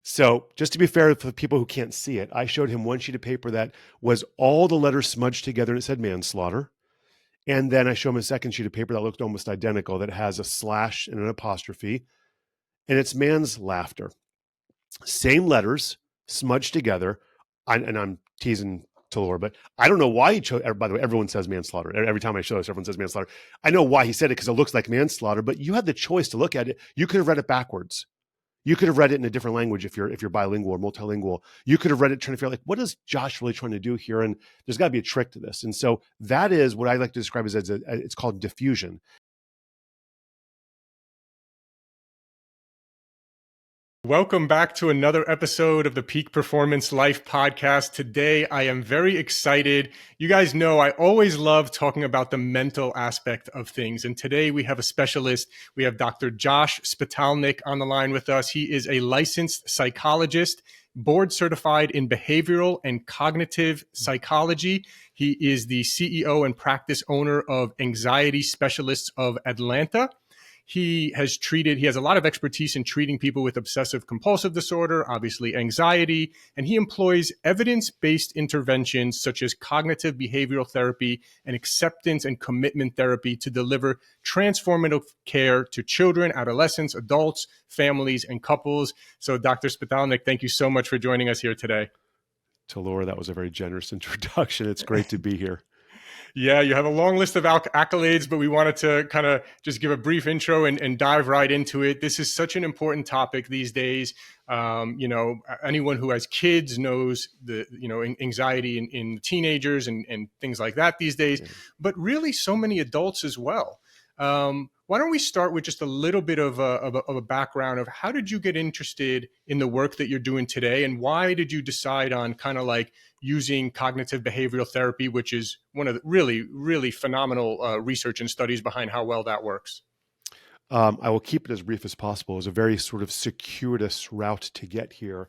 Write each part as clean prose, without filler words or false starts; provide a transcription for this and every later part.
So just to be fair for the people who can't see it, I showed him one sheet of paper that was all the letters smudged together and it said manslaughter. And then I showed him a second sheet of paper that looked almost identical that has a slash and an apostrophe, and it's man's laughter. Same letters smudged together. And I'm teasing Talor, but I don't know why he chose. By the way, everyone says manslaughter. Every time I show this, everyone says manslaughter. I know why he said it because it looks like manslaughter, but you had the choice to look at it. You could have read it backwards. You could have read it in a different language if you're bilingual or multilingual. You could have read it trying to figure out, like, what is Josh really trying to do here? And there's got to be a trick to this. And so that is what I like to describe as it's called diffusion. Welcome back to another episode of the Peak Performance Life podcast. Today, I am very excited. You guys know I always love talking about the mental aspect of things. And today we have a specialist. We have Dr. Josh Spitalnik on the line with us. He is a licensed psychologist, board certified in behavioral and cognitive psychology. He is the CEO and practice owner of Anxiety Specialists of Atlanta. He has a lot of expertise in treating people with obsessive compulsive disorder, obviously anxiety, and he employs evidence-based interventions such as cognitive behavioral therapy and acceptance and commitment therapy to deliver transformative care to children, adolescents, adults, families, and couples. So Dr. Spitalnik, thank you so much for joining us here today. Talor, that was a very generous introduction. It's great to be here. Yeah, you have a long list of accolades, but we wanted to kind of just give a brief intro and dive right into it. This is such an important topic these days. Anyone who has kids knows the anxiety in teenagers and things like that these days, but really so many adults as well. Why don't we start with just a little bit of a background of how did you get interested in the work that you're doing today, and why did you decide on kind of like using cognitive behavioral therapy, which is one of the really, really phenomenal research and studies behind how well that works? I will keep it as brief as possible. It was a very sort of circuitous route to get here,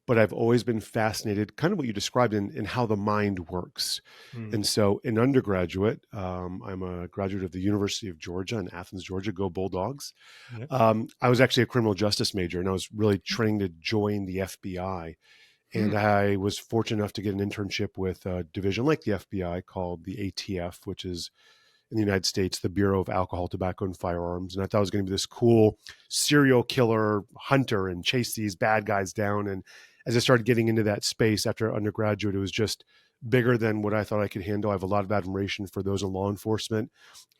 but I've always been fascinated, kind of what you described in how the mind works. And so in undergraduate, I'm a graduate of the University of Georgia in Athens, Georgia, go Bulldogs. Yep. I was actually a criminal justice major, and I was really training to join the FBI. And I was fortunate enough to get an internship with a division like the FBI called the ATF, which is in the United States, the Bureau of Alcohol, Tobacco, and Firearms. And I thought I was going to be this cool serial killer hunter and chase these bad guys down. And as I started getting into that space after undergraduate, it was just bigger than what I thought I could handle. I have a lot of admiration for those in law enforcement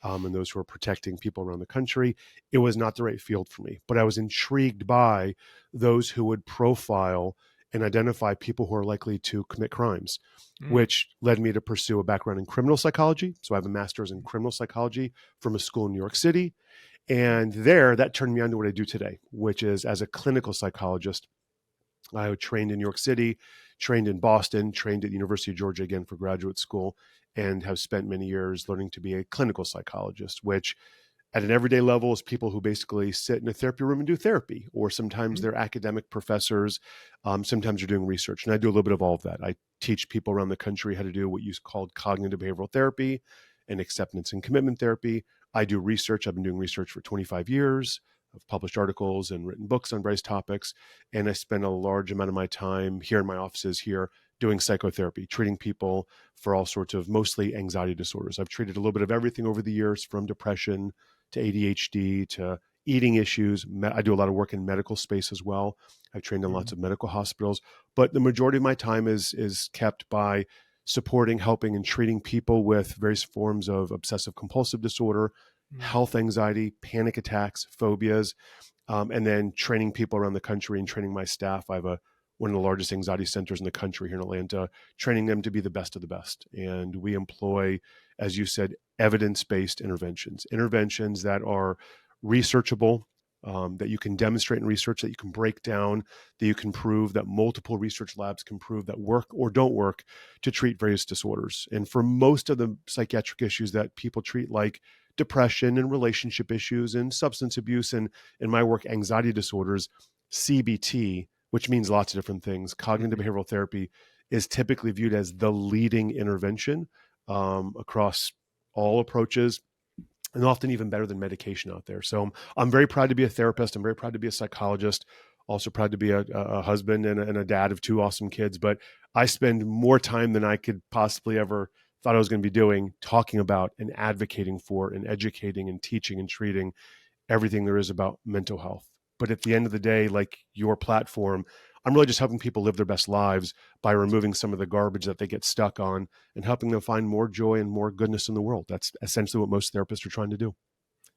and those who are protecting people around the country. It was not the right field for me, but I was intrigued by those who would profile and identify people who are likely to commit crimes, which led me to pursue a background in criminal psychology. So I have a master's in criminal psychology from a school in New York City. And that turned me on to what I do today, which is as a clinical psychologist. I trained in New York City, trained in Boston, trained at the University of Georgia again for graduate school, and have spent many years learning to be a clinical psychologist, which at an everyday level is people who basically sit in a therapy room and do therapy, or sometimes they're academic professors. Sometimes they're doing research. And I do a little bit of all of that. I teach people around the country how to do what you called cognitive behavioral therapy and acceptance and commitment therapy. I do research. I've been doing research for 25 years. I've published articles and written books on various topics. And I spend a large amount of my time here in my offices here doing psychotherapy, treating people for all sorts of mostly anxiety disorders. I've treated a little bit of everything over the years, from depression to ADHD to eating issues. I do a lot of work in medical space as well. I've trained in lots of medical hospitals, but the majority of my time is kept by supporting, helping, and treating people with various forms of obsessive compulsive disorder, health anxiety, panic attacks, phobias, and then training people around the country and training my staff. I have one of the largest anxiety centers in the country here in Atlanta, training them to be the best of the best. And we employ, as you said, evidence-based interventions that are researchable, that you can demonstrate in research, that you can break down, that you can prove, that multiple research labs can prove that work or don't work to treat various disorders. And for most of the psychiatric issues that people treat, like depression and relationship issues and substance abuse, and in my work, anxiety disorders, CBT, which means lots of different things, cognitive behavioral therapy is typically viewed as the leading intervention across all approaches, and often even better than medication out there. So I'm very proud to be a therapist. I'm very proud to be a psychologist. Also proud to be a husband and a dad of two awesome kids. But I spend more time than I could possibly ever thought I was going to be doing talking about and advocating for and educating and teaching and treating everything there is about mental health. But at the end of the day, like your platform, I'm really just helping people live their best lives by removing some of the garbage that they get stuck on and helping them find more joy and more goodness in the world. That's essentially what most therapists are trying to do.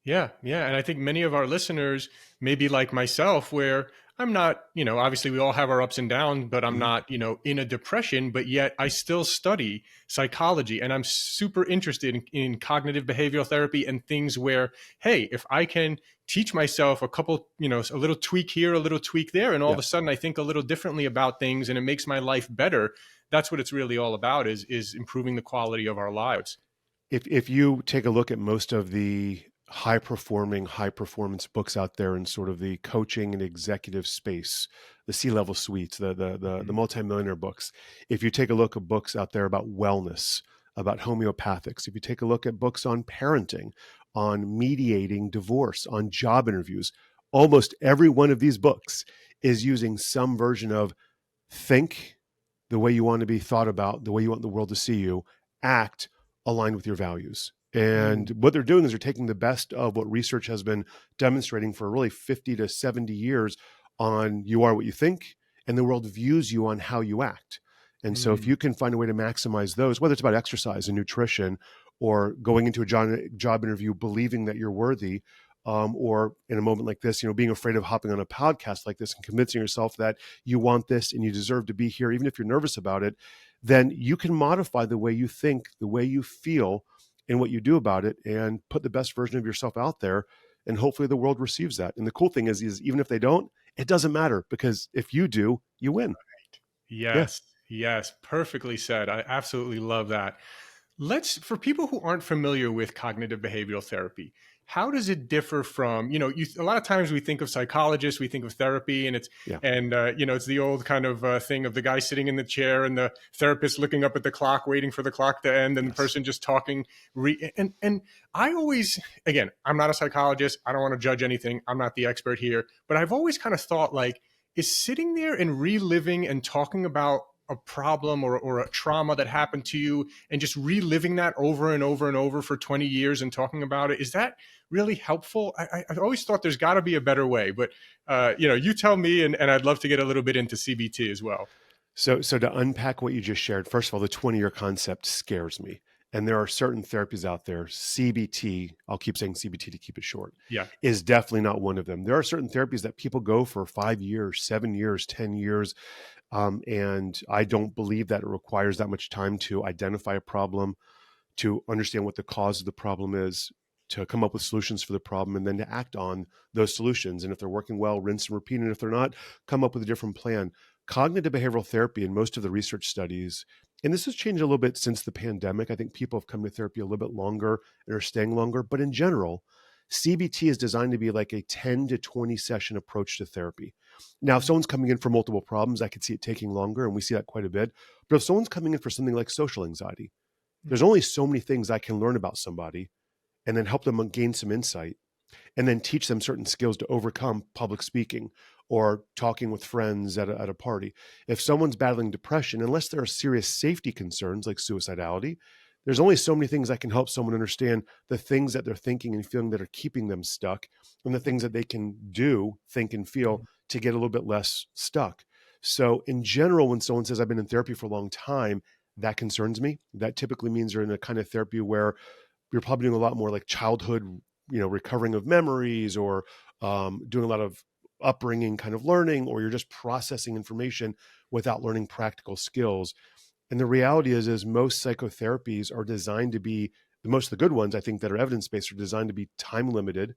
Yeah, yeah. And I think many of our listeners may be like myself, where I'm not, obviously we all have our ups and downs, but I'm Mhm. not, in a depression, but yet I still study psychology and I'm super interested in cognitive behavioral therapy and things where, hey, if I can teach myself a couple, a little tweak here, a little tweak there, and all of Yeah. a sudden I think a little differently about things and it makes my life better. That's what it's really all about is improving the quality of our lives. If you take a look at most of the high performing, high performance books out there in sort of the coaching and executive space, the C-level suites, the Mhm. multimillionaire books, if you take a look at books out there about wellness, about homeopathics, if you take a look at books on parenting, on mediating divorce, on job interviews, almost every one of these books is using some version of think the way you want to be thought about, the way you want the world to see you, act aligned with your values. And Mm. what they're doing is they're taking the best of what research has been demonstrating for really 50 to 70 years on you are what you think, and the world views you on how you act. And so if Mm. you can find a way to maximize those, whether it's about exercise and nutrition or going into a job interview believing that you're worthy, or in a moment like this, being afraid of hopping on a podcast like this and convincing yourself that you want this and you deserve to be here, even if you're nervous about it, then you can modify the way you think, the way you feel, and what you do about it, and put the best version of yourself out there. And hopefully the world receives that. And the cool thing is even if they don't, it doesn't matter because if you do, you win. Yeah. Yes, yes, perfectly said. I absolutely love that. For people who aren't familiar with cognitive behavioral therapy, how does it differ from, a lot of times we think of psychologists, we think of therapy, and Yeah. it's the old kind of thing of the guy sitting in the chair and the therapist looking up at the clock, waiting for the clock to end, and the Yes. person just talking. And I always, again, I'm not a psychologist. I don't want to judge anything. I'm not the expert here, but I've always kind of thought like, is sitting there and reliving and talking about a problem or a trauma that happened to you and just reliving that over and over and over for 20 years and talking about it, is that really helpful? I always thought there's got to be a better way, but you tell me, and I'd love to get a little bit into CBT as well. So to unpack what you just shared, first of all, the 20-year concept scares me. And there are certain therapies out there, CBT, I'll keep saying CBT to keep it short, Yeah. is definitely not one of them. There are certain therapies that people go for 5 years, 7 years, 10 years. And I don't believe that it requires that much time to identify a problem, to understand what the cause of the problem is, to come up with solutions for the problem, and then to act on those solutions. And if they're working well, rinse and repeat. And if they're not, come up with a different plan. Cognitive behavioral therapy and most of the research studies, and this has changed a little bit since the pandemic. I think people have come to therapy a little bit longer and are staying longer. But in general, CBT is designed to be like a 10 to 20 session approach to therapy. Now, if someone's coming in for multiple problems, I could see it taking longer, and we see that quite a bit. But if someone's coming in for something like social anxiety, there's only so many things I can learn about somebody and then help them gain some insight and then teach them certain skills to overcome public speaking or talking with friends at a party. If someone's battling depression, unless there are serious safety concerns like suicidality, there's only so many things I can help someone understand the things that they're thinking and feeling that are keeping them stuck and the things that they can do, think, and feel to get a little bit less stuck. So, in general, when someone says, I've been in therapy for a long time, that concerns me. That typically means they're in a kind of therapy where you're probably doing a lot more like childhood, recovering of memories, or doing a lot of upbringing kind of learning, or you're just processing information without learning practical skills. And the reality is most psychotherapies are designed to be, most of the good ones I think that are evidence-based are designed to be time limited,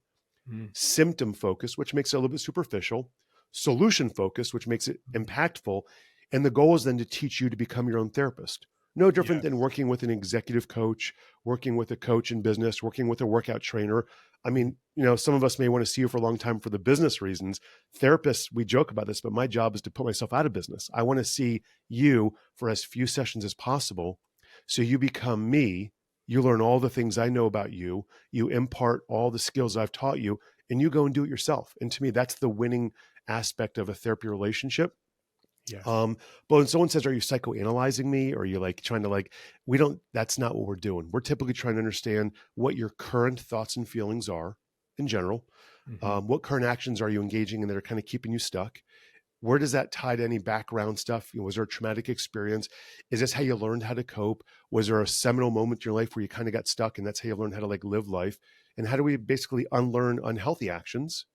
Mm. symptom focused, which makes it a little bit superficial, solution focused, which makes it impactful. And the goal is then to teach you to become your own therapist. No different than Yes. working with an executive coach, working with a coach in business, working with a workout trainer. I mean, some of us may want to see you for a long time for the business reasons. Therapists, we joke about this, but my job is to put myself out of business. I want to see you for as few sessions as possible. So you become me. You learn all the things I know about you. You impart all the skills I've taught you, and you go and do it yourself. And to me, that's the winning aspect of a therapy relationship. Yes. But when someone says, "Are you psychoanalyzing me?" or "Are you like trying to like," we don't. That's not what we're doing. We're typically trying to understand what your current thoughts and feelings are in general. Hmm. What current actions are you engaging in that are kind of keeping you stuck? Where does that tie to any background stuff? Was there a traumatic experience? Is this how you learned how to cope? Was there a seminal moment in your life where you kind of got stuck and that's how you learned how to like live life? And how do we basically unlearn unhealthy actions,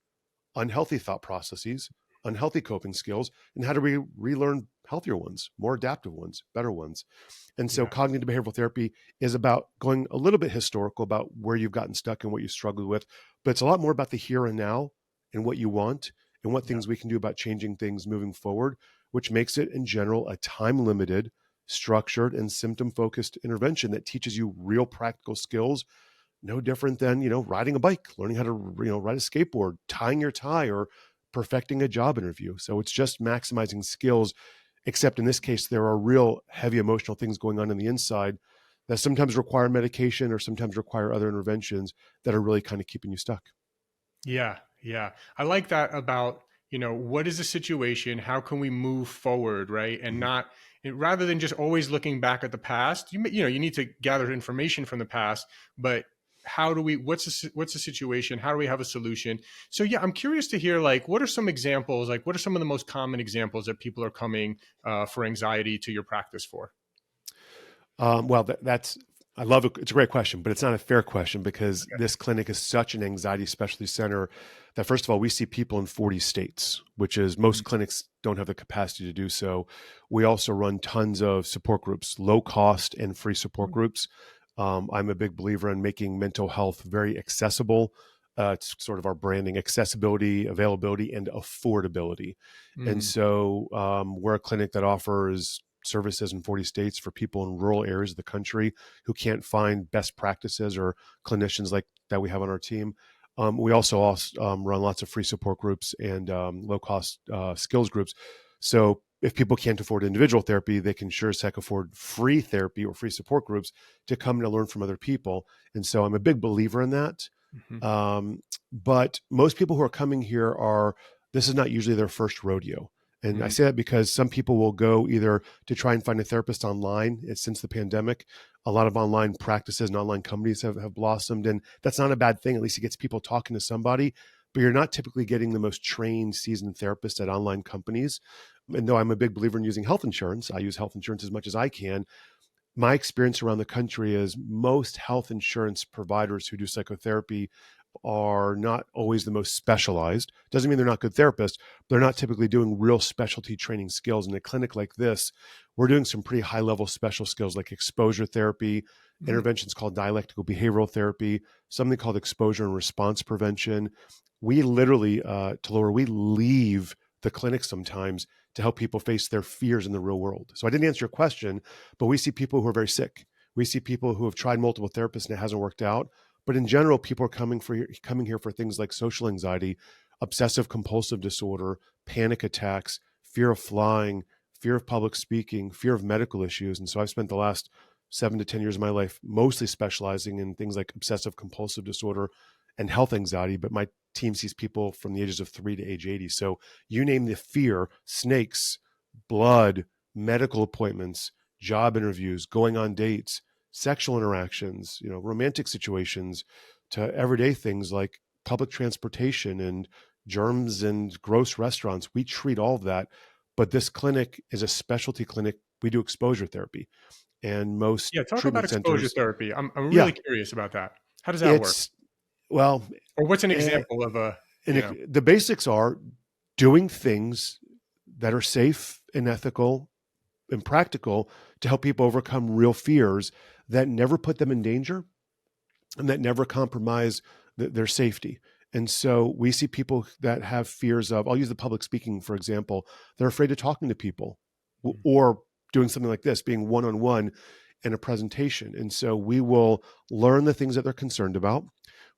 unhealthy thought processes, unhealthy coping skills, and how do we relearn healthier ones, more adaptive ones, better ones? And so Yeah. cognitive behavioral therapy is about going a little bit historical about where you've gotten stuck and what you struggled with, but it's a lot more about the here and now and what you want and what Yeah. things we can do about changing things moving forward, which makes it in general a time limited, structured, and symptom focused intervention that teaches you real practical skills. No different than, riding a bike, learning how to, ride a skateboard, tying your tie, or perfecting a job interview. So it's just maximizing skills, except in this case, there are real heavy emotional things going on the inside that sometimes require medication or sometimes require other interventions that are really kind of keeping you stuck. Yeah, yeah. I like that about, what is the situation? How can we move forward, right? And Mhm. not rather than just always looking back at the past. You need to gather information from the past, but how do we what's the situation? How do we have a solution? So yeah, I'm curious to hear like what are some examples, like what are some of the most common examples that people are coming for anxiety to your practice for? Well, that's I love it. It's a great question, but it's not a fair question because Okay. this clinic is such an anxiety specialty center that first of all, we see people in 40 states, which is most clinics don't have the capacity to do so. We also run tons of support groups, low cost and free support Mhm. groups. I'm a big believer in making mental health very accessible. It's sort of our branding: accessibility, availability, and affordability. And Mm. so we're a clinic that offers services in 40 states for people in rural areas of the country who can't find best practices or clinicians like that we have on our team. We also run lots of free support groups and low cost skills groups. So if people can't afford individual therapy, they can sure as heck afford free therapy or free support groups to come and learn from other people. And so I'm a big believer in that. Mhm. But most people who are coming here this is not usually their first rodeo. And I Mhm. say that because some people will go either to try and find a therapist online. Since the pandemic, a lot of online practices and online companies have blossomed. And that's not a bad thing. At least it gets people talking to somebody. But you're not typically getting the most trained, seasoned therapist at online companies. And though I'm a big believer in using health insurance, I use health insurance as much as I can. My experience around the country is most health insurance providers who do psychotherapy are not always the most specialized. Doesn't mean they're not good therapists. They're not typically doing real specialty training skills. In a clinic like this, we're doing some pretty high level special skills like exposure therapy, Mhm. interventions called dialectical behavioral therapy, something called exposure and response prevention. We literally, Laura, we leave the clinic sometimes to help people face their fears in the real world. So I didn't answer your question, but we see people who are very sick. We see people who have tried multiple therapists and it hasn't worked out. But in general, people are coming here for things like social anxiety, obsessive compulsive disorder, panic attacks, fear of flying, fear of public speaking, fear of medical issues. And so I've spent the last 7 to 10 years of my life mostly specializing in things like obsessive compulsive disorder and health anxiety. But my team sees people from the ages of 3 to age 80. So you name the fear: snakes, blood, medical appointments, job interviews, going on dates, sexual interactions, romantic situations, to everyday things like public transportation and germs and gross restaurants. We treat all of that. But this clinic is a specialty clinic. We do exposure therapy. And most Yeah, talk about treatment exposure centers, therapy. I'm really yeah, curious about that. How does that work? it's, well, Or what's an eh, example of a, and the basics are doing things that are safe and ethical and practical to help people overcome real fears that never put them in danger and that never compromise their safety. And so we see people that have fears of, I'll use the public speaking, for example, they're afraid of talking to people or doing something like this, being one on one in a presentation. And so we will learn the things that they're concerned about.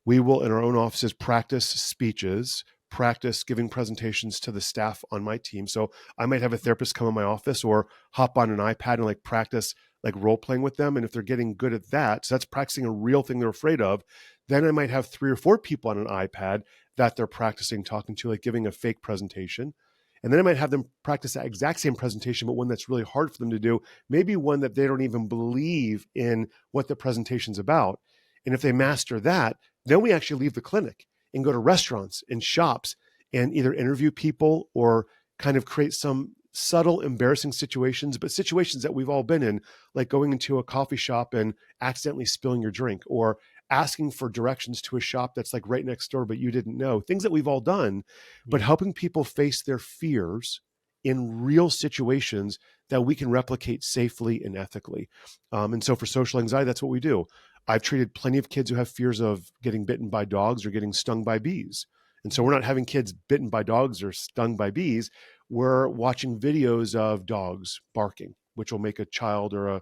We will, in our own offices, practice speeches, practice giving presentations to the staff on my team. So I might have a therapist come in my office or hop on an iPad and practice role playing with them. And if they're getting good at that, so that's practicing a real thing they're afraid of, Then I might have 3 or 4 people on an iPad that they're practicing talking to, like giving a fake presentation. And then I might have them practice that exact same presentation, but one that's really hard for them to do, maybe one that they don't even believe in what the presentation's about. And if they master that, then we actually leave the clinic and go to restaurants and shops and either interview people or kind of create some subtle, embarrassing situations, but situations that we've all been in, like going into a coffee shop and accidentally spilling your drink, or asking for directions to a shop that's like right next door, but you didn't know. Things that we've all done, but helping people face their fears in real situations that we can replicate safely and ethically. And so for social anxiety, that's what we do. I've treated plenty of kids who have fears of getting bitten by dogs or getting stung by bees. And so we're not having kids bitten by dogs or stung by bees. We're watching videos of dogs barking, which will make a child or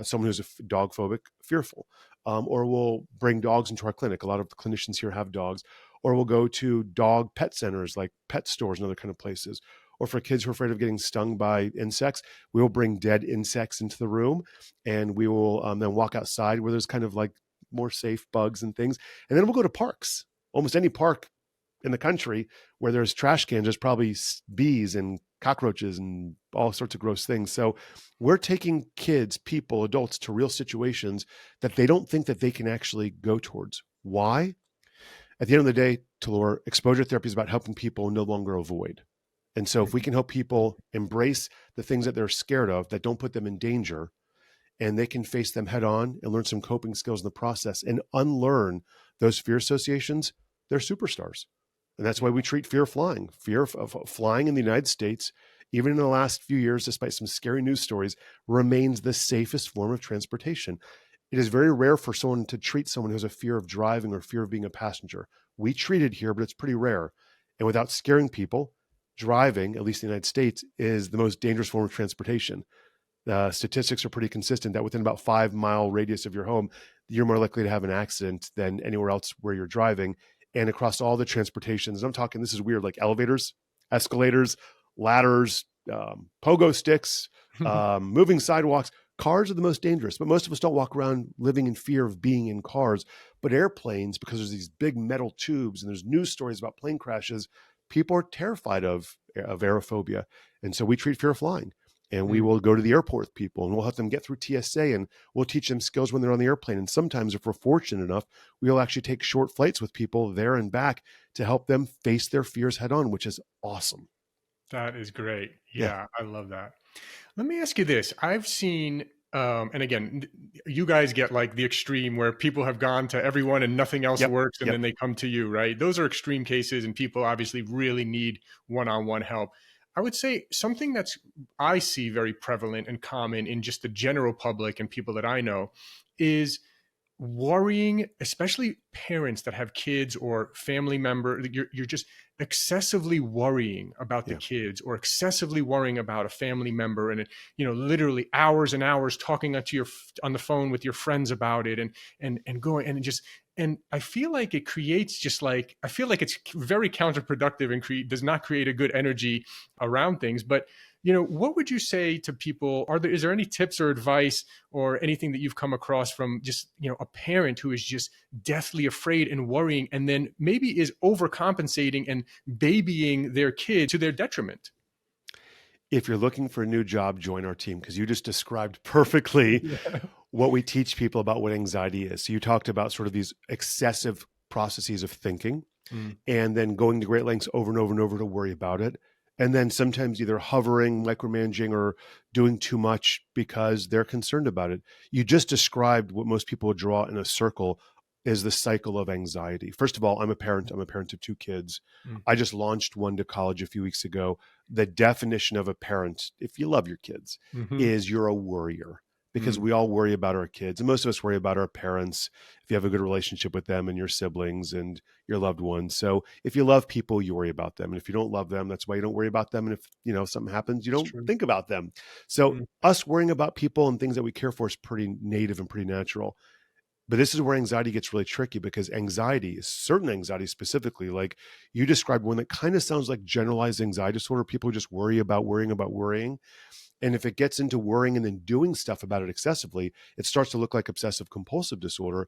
someone who's a dog phobic fearful. Or we'll bring dogs into our clinic. A lot of the clinicians here have dogs. Or we'll go to dog pet centers like pet stores and other kind of places. Or for kids who are afraid of getting stung by insects, we will bring dead insects into the room, and we will then walk outside where there's kind of like more safe bugs and things. And then we'll go to parks. Almost any park in the country where there's trash cans, there's probably bees and cockroaches and all sorts of gross things. So we're taking kids, people, adults to real situations that they don't think that they can actually go towards. Why? At the end of the day, Talor, exposure therapy is about helping people no longer avoid. And so if we can help people embrace the things that they're scared of that don't put them in danger, and they can face them head on and learn some coping skills in the process and unlearn those fear associations, they're superstars. And that's why we treat fear of flying. Fear of flying in the United States, even in the last few years, despite some scary news stories, remains the safest form of transportation. It is very rare for someone to treat someone who has a fear of driving or fear of being a passenger. We treat it here, but it's pretty rare. And without scaring people, driving, at least in the United States, is the most dangerous form of transportation. Statistics are pretty consistent that within about 5-mile radius of your home, you're more likely to have an accident than anywhere else where you're driving. And across all the transportations, I'm talking, this is weird, like elevators, escalators, ladders, pogo sticks, moving sidewalks. Cars are the most dangerous, but most of us don't walk around living in fear of being in cars. But airplanes, because there's these big metal tubes and there's news stories about plane crashes, people are terrified of aerophobia. And so we treat fear of flying. And we will go to the airport with people and we'll help them get through TSA, and we'll teach them skills when they're on the airplane. And sometimes, if we're fortunate enough, we'll actually take short flights with people there and back to help them face their fears head on, which is awesome. That is great. Yeah, I love that. Let me ask you this. I've seen, and again, you guys get like the extreme where people have gone to everyone and nothing else works, and then they come to you, right? Those are extreme cases, and people obviously really need one-on-one help. I would say something I see very prevalent and common in just the general public and people that I know is worrying, especially parents that have kids or family member. You're just excessively worrying about the kids, or excessively worrying about a family member, and literally hours and hours talking on the phone with your friends about it, and going and I feel like it creates I feel like it's very counterproductive and does not create a good energy around things. But what would you say to people? Is there any tips or advice or anything that you've come across from just, a parent who is just deathly afraid and worrying, and then maybe is overcompensating and babying their kid to their detriment? If you're looking for a new job, join our team, because you just described perfectly what we teach people about what anxiety is. So you talked about sort of these excessive processes of thinking and then going to great lengths over and over and over to worry about it. And then sometimes either hovering, micromanaging, or doing too much because they're concerned about it. You just described what most people would draw in a circle is the cycle of anxiety. First of all, I'm a parent of 2 kids. I just launched one to college a few weeks ago. The definition of a parent, if you love your kids, is you're a worrier. Because we all worry about our kids, and most of us worry about our parents if you have a good relationship with them and your siblings and your loved ones. So if you love people, you worry about them. And if you don't love them, that's why you don't worry about them. And if something happens, you don't think about them. So us worrying about people and things that we care for is pretty native and pretty natural. But this is where anxiety gets really tricky, because certain anxiety specifically, like you described one that kind of sounds like generalized anxiety disorder. People just worry about worrying about worrying. And if it gets into worrying and then doing stuff about it excessively, it starts to look like obsessive compulsive disorder.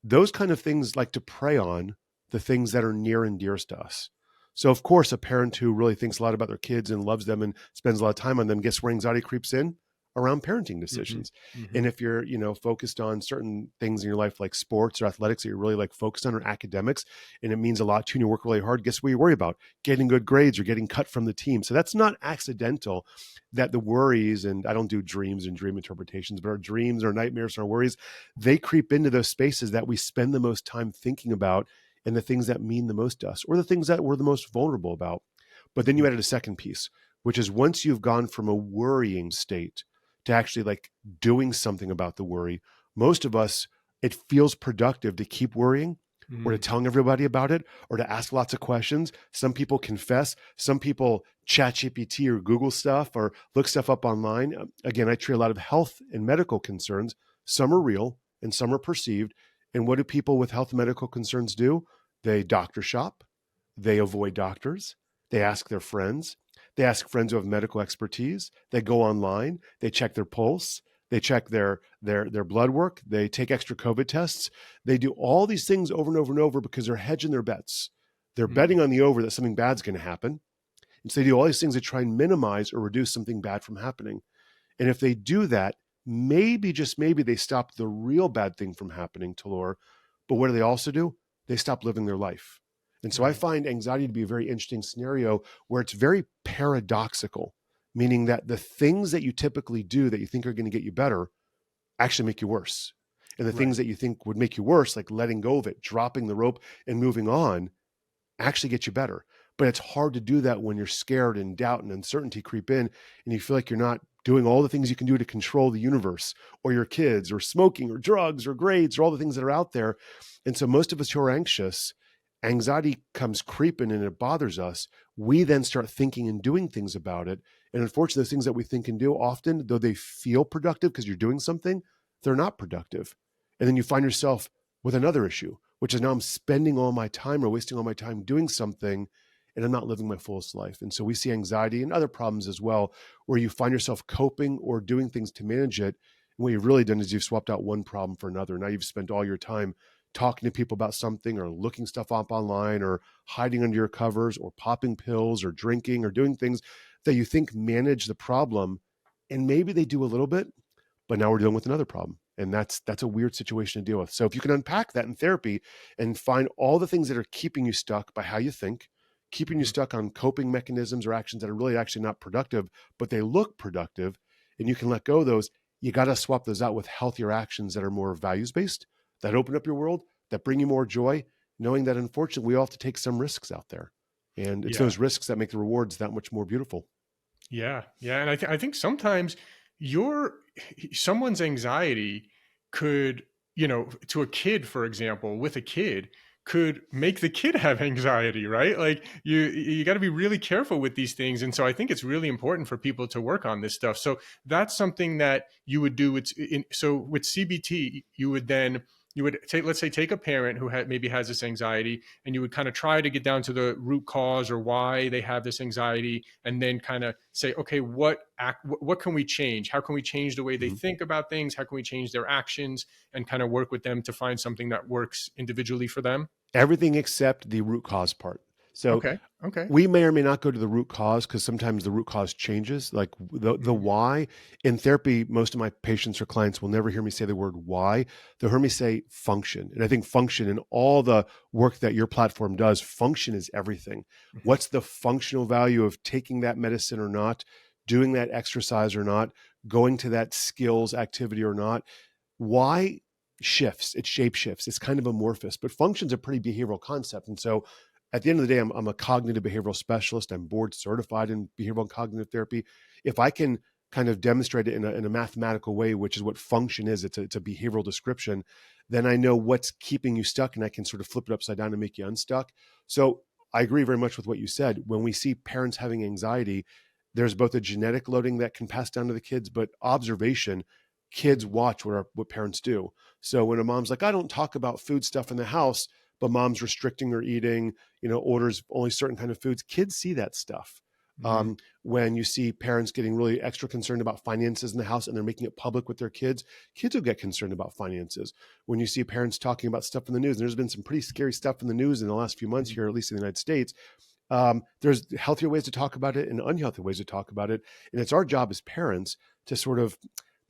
those kind of things like to prey on the things that are near and dearest to us. So, of course, a parent who really thinks a lot about their kids and loves them and spends a lot of time on them, guess where anxiety creeps in? Around parenting Hmm. decisions. Hmm. And if you're, focused on certain things in your life like sports or athletics that you're really like focused on, or academics, and it means a lot to you and you work really hard, guess what you worry about? Getting good grades or getting cut from the team. So that's not accidental that the worries, and I don't do dreams and dream interpretations, but our dreams, our nightmares, our worries, they creep into those spaces that we spend the most time thinking about, and the things that mean the most to us, or the things that we're the most vulnerable about. But then you added a second piece, which is once you've gone from a worrying state to actually like doing something about the worry, most of us, it feels productive to keep worrying, or to Hmm. telling everybody about it, or to ask lots of questions. Some people confess, some people chat GPT or Google stuff or look stuff up online. Again, I treat a lot of health and medical concerns. Some are real and some are perceived. And what do people with health and medical concerns do? They doctor shop, they avoid doctors, they ask their friends, they ask friends who have medical expertise, they go online, they check their pulse, they check their blood work, they take extra COVID tests. They do all these things over and over and over because they're hedging their bets. They're Hmm. betting on the over that something bad's going to happen. And so they do all these things to try and minimize or reduce something bad from happening. And if they do that, maybe, just maybe, they stop the real bad thing from happening, Talor. But what do they also do? They stop living their life. And so I Right. find anxiety to be a very interesting scenario where it's very paradoxical, meaning that the things that you typically do that you think are going to get you better actually make you worse. And the things Right. that you think would make you worse, like letting go of it, dropping the rope and moving on, actually get you better. But it's hard to do that when you're scared and doubt and uncertainty creep in and you feel like you're not doing all the things you can do to control the universe or your kids or smoking or drugs or grades or all the things that are out there. And so most of us who are anxious, anxiety comes creeping and it bothers us. We then start thinking and doing things about it. And unfortunately, those things that we think and do often, though they feel productive because you're doing something, they're not productive. And then you find yourself with another issue, which is now I'm spending all my time or wasting all my time doing something and I'm not living my fullest life. And so we see anxiety and other problems as well, where you find yourself coping or doing things to manage it. And what you've really done is you've swapped out one problem for another. Now you've spent all your time talking to people about something or looking stuff up online or hiding under your covers or popping pills or drinking or doing things that you think manage the problem. And maybe they do a little bit, but now we're dealing with another problem. And that's a weird situation to deal with. So if you can unpack that in therapy and find all the things that are keeping you stuck by how you think, keeping you Hmm. stuck on coping mechanisms or actions that are really actually not productive, but they look productive, and you can let go of those, you got to swap those out with healthier actions that are more values based, that open up your world, that bring you more joy, knowing that unfortunately we all have to take some risks out there. And it's Yeah. those risks that make the rewards that much more beautiful. Yeah, yeah, and I think sometimes your someone's anxiety could, to a kid, for example, with a kid, could make the kid have anxiety, right? Like you got to be really careful with these things, and so I think it's really important for people to work on this stuff. So that's something that you would do. So with CBT, you would take, let's say, take a parent who maybe has this anxiety, and you would kind of try to get down to the root cause or why they have this anxiety, and then kind of say, okay, what can we change? How can we change the way they Mm-hmm. think about things? How can we change their actions, and kind of work with them to find something that works individually for them? Everything except the root cause part. So Okay. Okay. we may or may not go to the root cause because sometimes the root cause changes. Like the Hmm. why in therapy, most of my patients or clients will never hear me say the word why. They'll hear me say function. And I think function in all the work that your platform does, function is everything. Hmm. What's the functional value of taking that medicine or not, doing that exercise or not, going to that skills activity or not? Why shifts, it shape shifts. It's kind of amorphous, but function's a pretty behavioral concept. And so at the end of the day, I'm a cognitive behavioral specialist. I'm board certified in behavioral and cognitive therapy. If I can kind of demonstrate it in a mathematical way, which is what function is, it's a behavioral description, then I know what's keeping you stuck and I can sort of flip it upside down and make you unstuck. So I agree very much with what you said. When we see parents having anxiety, there's both a genetic loading that can pass down to the kids, but observation, kids watch what parents do. So when a mom's like, I don't talk about food stuff in the house, but mom's restricting her eating, orders only certain kind of foods, kids see that stuff. Mm-hmm. When you see parents getting really extra concerned about finances in the house and they're making it public with their kids, kids will get concerned about finances. When you see parents talking about stuff in the news, and there's been some pretty scary stuff in the news in the last few months here, at least in the United States, there's healthier ways to talk about it and unhealthy ways to talk about it. And it's our job as parents to sort of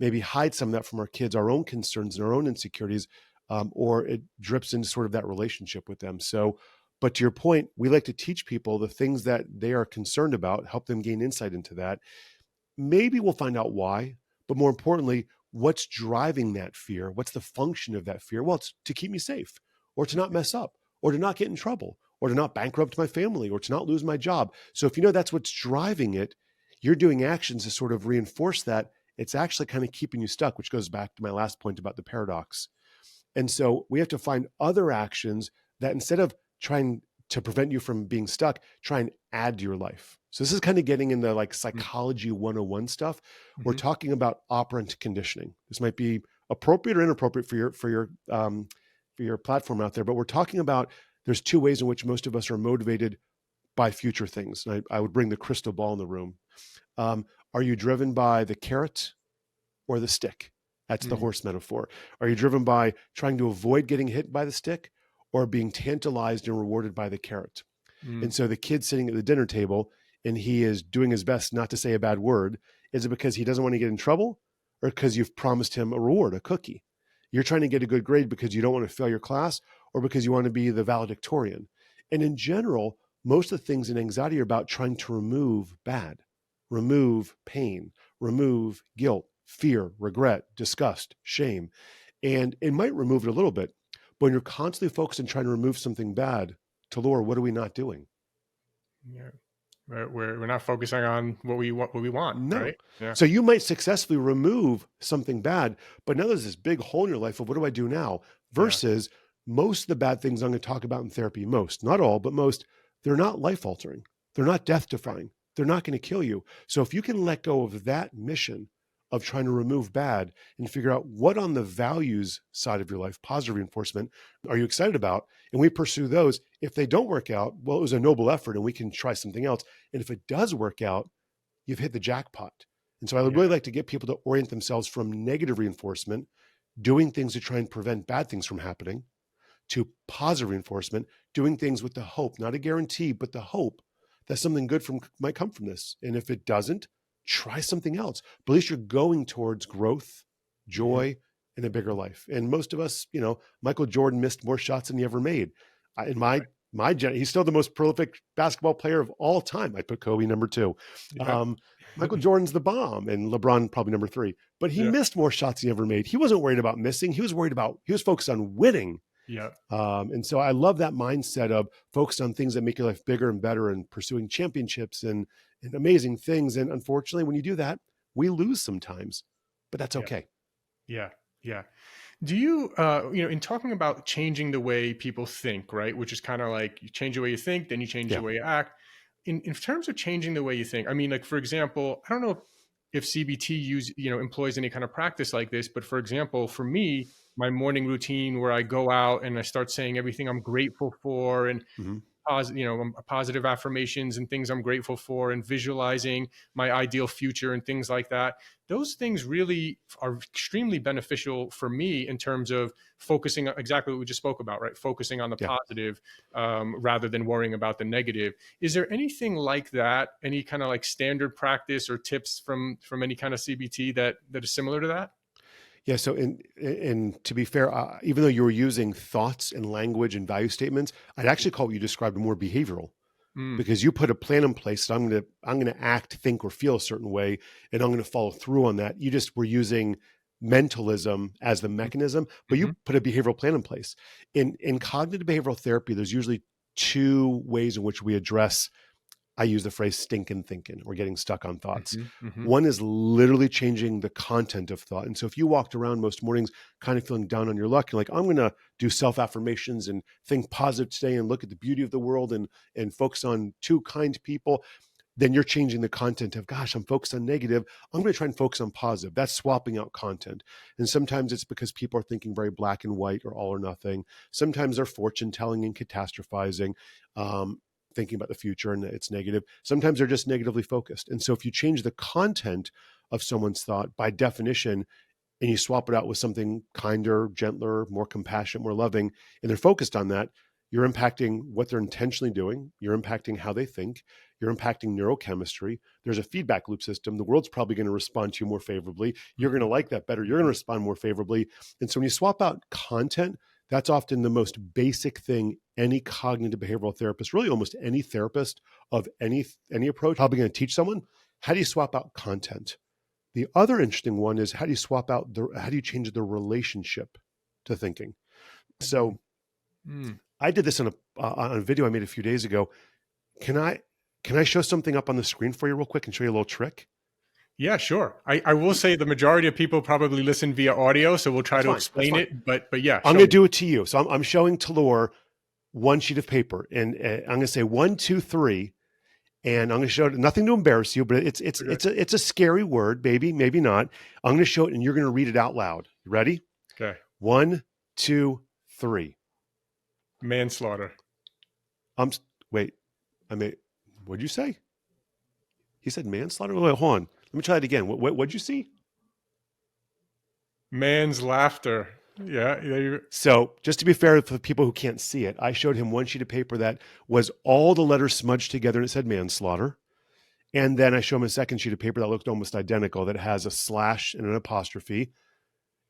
maybe hide some of that from our kids, our own concerns and our own insecurities, or it drips into sort of that relationship with them. So, but to your point, we like to teach people the things that they are concerned about, help them gain insight into that. Maybe we'll find out why, but more importantly, what's driving that fear? What's the function of that fear? Well, it's to keep me safe, or to not mess up, or to not get in trouble, or to not bankrupt my family, or to not lose my job. So if you know that's what's driving it, you're doing actions to sort of reinforce that. It's actually kind of keeping you stuck, which goes back to my last point about the paradox. And so we have to find other actions that, instead of trying to prevent you from being stuck, try and add to your life. So this is kind of getting into like psychology 101 stuff. Mm-hmm. We're talking about operant conditioning. This might be appropriate or inappropriate for your platform out there, but we're talking about, there's two ways in which most of us are motivated by future things. And I would bring the crystal ball in the room. Are you driven by the carrot or the stick? That's the horse metaphor. Are you driven by trying to avoid getting hit by the stick, or being tantalized and rewarded by the carrot? And so the kid sitting at the dinner table and he is doing his best not to say a bad word, is it because he doesn't want to get in trouble, or because you've promised him a reward, a cookie? You're trying to get a good grade because you don't want to fail your class, or because you want to be the valedictorian. And in general, most of the things in anxiety are about trying to remove bad, remove pain, remove guilt, fear, regret, disgust, shame. And it might remove it a little bit, but when you're constantly focused on trying to remove something bad, Talor, what are we not doing? Yeah. We're not focusing on what we want. No. Right? Yeah. So you might successfully remove something bad, but now there's this big hole in your life of, what do I do now? Versus most of the bad things I'm going to talk about in therapy, most, not all, but most, they're not life altering. They're not death defying. They're not going to kill you. So if you can let go of that mission of trying to remove bad and figure out what on the values side of your life, positive reinforcement, are you excited about? And we pursue those. If they don't work out, well, it was a noble effort and we can try something else. And if it does work out, you've hit the jackpot. And so I would really like to get people to orient themselves from negative reinforcement, doing things to try and prevent bad things from happening, to positive reinforcement, doing things with the hope, not a guarantee, but the hope that something good might come from this. And if it doesn't, try something else. But at least you're going towards growth, joy, and a bigger life. And most of us, Michael Jordan missed more shots than he ever made. In my he's still the most prolific basketball player of all time. I'd put Kobe number 2. Yeah. Michael Jordan's the bomb, and LeBron probably number 3. But he missed more shots than he ever made. He wasn't worried about missing. He was focused on winning. Yeah. And so I love that mindset of focused on things that make your life bigger and better, and pursuing championships and amazing things. And unfortunately, when you do that, we lose sometimes, but that's okay. Yeah. Yeah. Do you, in talking about changing the way people think, right? Which is kind of like, you change the way you think, then you change the way you act. In terms of changing the way you think, I mean, like, for example, I don't know if CBT employs any kind of practice like this, but for example, for me, my morning routine where I go out and I start saying everything I'm grateful for, and positive affirmations and things I'm grateful for, and visualizing my ideal future and things like that. Those things really are extremely beneficial for me in terms of focusing on exactly what we just spoke about, right? Focusing on the positive rather than worrying about the negative. Is there anything like that? Any kind of like standard practice or tips from any kind of CBT that is similar to that? Yeah. So, and to be fair, even though you were using thoughts and language and value statements, I'd actually call what you described more behavioral, because you put a plan in place that I'm going to act, think, or feel a certain way, and I'm going to follow through on that. You just were using mentalism as the mechanism, but you put a behavioral plan in place. In cognitive behavioral therapy, there's usually 2 ways in which we address, I use the phrase stinking thinking, or getting stuck on thoughts. One is literally changing the content of thought. And so if you walked around most mornings kind of feeling down on your luck, you're like, I'm going to do self-affirmations and think positive today and look at the beauty of the world and focus on 2 kind people, then you're changing the content of, gosh, I'm focused on negative. I'm going to try and focus on positive. That's swapping out content. And sometimes it's because people are thinking very black and white or all or nothing. Sometimes they're fortune telling and catastrophizing. thinking about the future and it's negative. Sometimes they're just negatively focused. And so if you change the content of someone's thought, by definition, and you swap it out with something kinder, gentler, more compassionate, more loving, and they're focused on that, you're impacting what they're intentionally doing. You're impacting how they think. You're impacting neurochemistry. There's a feedback loop system. The world's probably going to respond to you more favorably. You're going to like that better. You're going to respond more favorably. And so when you swap out content, that's often the most basic thing any cognitive behavioral therapist, really almost any therapist of any approach, probably going to teach someone. How do you swap out content? The other interesting one is how do you change the relationship to thinking? So I did this on a video I made a few days ago. Can I show something up on the screen for you real quick and show you a little trick? Yeah, sure. I will say the majority of people probably listen via audio, so we'll try to explain it. But yeah, I'm going to do it to you. So I'm showing Talor one sheet of paper, and I'm going to say 1, 2, 3, and I'm going to show it. Nothing to embarrass you, but it's a scary word, maybe not. I'm going to show it, and you're going to read it out loud. You ready? Okay. 1, 2, 3. Manslaughter. Wait. What'd you say? He said manslaughter. Wait, hold on. Let me try it again. What'd you see? Man's laughter. Yeah. So just to be fair for the people who can't see it, I showed him one sheet of paper that was all the letters smudged together and it said manslaughter. And then I showed him a second sheet of paper that looked almost identical that has a slash and an apostrophe.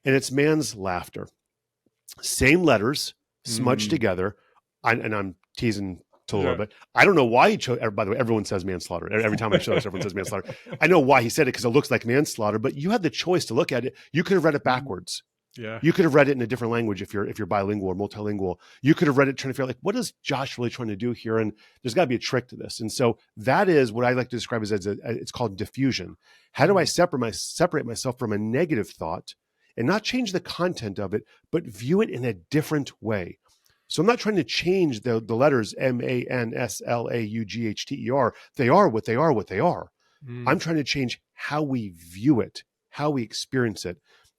And it's man's laughter. Same letters smudged together. And I'm teasing Talor, but I don't know why he chose. By the way, everyone says manslaughter. Every time I show this, everyone says manslaughter. I know why he said it because it looks like manslaughter, but you had the choice to look at it. You could have read it backwards. Yeah. You could have read it in a different language if you're bilingual or multilingual. You could have read it trying to figure out, like, what is Josh really trying to do here? And there's got to be a trick to this. And so that is what I like to describe as it's called diffusion. How do I separate myself from a negative thought and not change the content of it, but view it in a different way? So I'm not trying to change the letters manslaughter. They are what they are. I'm trying to change how we view it, how we experience it.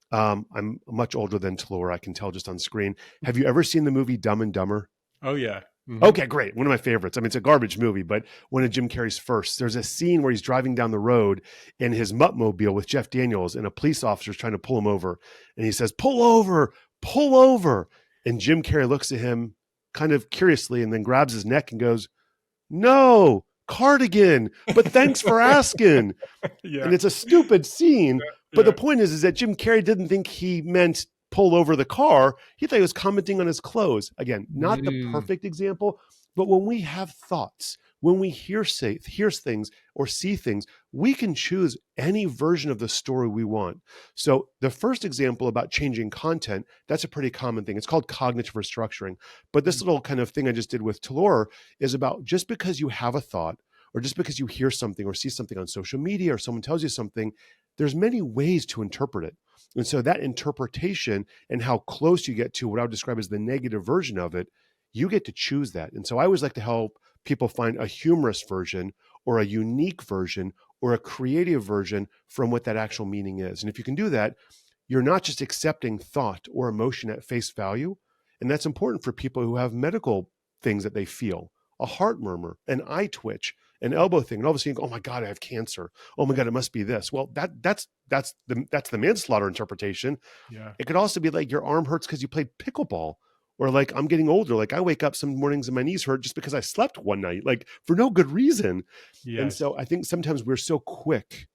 I'm much older than Talor, I can tell just on screen. Have you ever seen the movie Dumb and Dumber? Oh, yeah. Mm-hmm. Okay, great. One of my favorites. I mean, it's a garbage movie, but one of Jim Carrey's first. There's a scene where he's driving down the road in his Muttmobile with Jeff Daniels, and a police officer is trying to pull him over. And he says, pull over, pull over. And Jim Carrey looks at him kind of curiously and then grabs his neck and goes, no, cardigan, but thanks for asking. Yeah. And it's a stupid scene. But the point is that Jim Carrey didn't think he meant pull over the car. He thought he was commenting on his clothes. Again, not the perfect example, but when we have thoughts, when we hear things or see things, we can choose any version of the story we want. So the first example about changing content, that's a pretty common thing. It's called cognitive restructuring. But this little kind of thing I just did with Talor is about just because you have a thought or just because you hear something or see something on social media or someone tells you something, there's many ways to interpret it. And so that interpretation and how close you get to what I would describe as the negative version of it, you get to choose that. And so I always like to help people find a humorous version or a unique version or a creative version from what that actual meaning is. And if you can do that, you're not just accepting thought or emotion at face value. And that's important for people who have medical things that they feel, a heart murmur, an eye twitch, an elbow thing. And all of a sudden you go, oh my God, I have cancer. Oh my God, it must be this. Well, that's the manslaughter interpretation. Yeah. It could also be like your arm hurts because you played pickleball. Or like I'm getting older, like I wake up some mornings and my knees hurt just because I slept one night, like for no good reason. Yes. And so I think sometimes we're so quick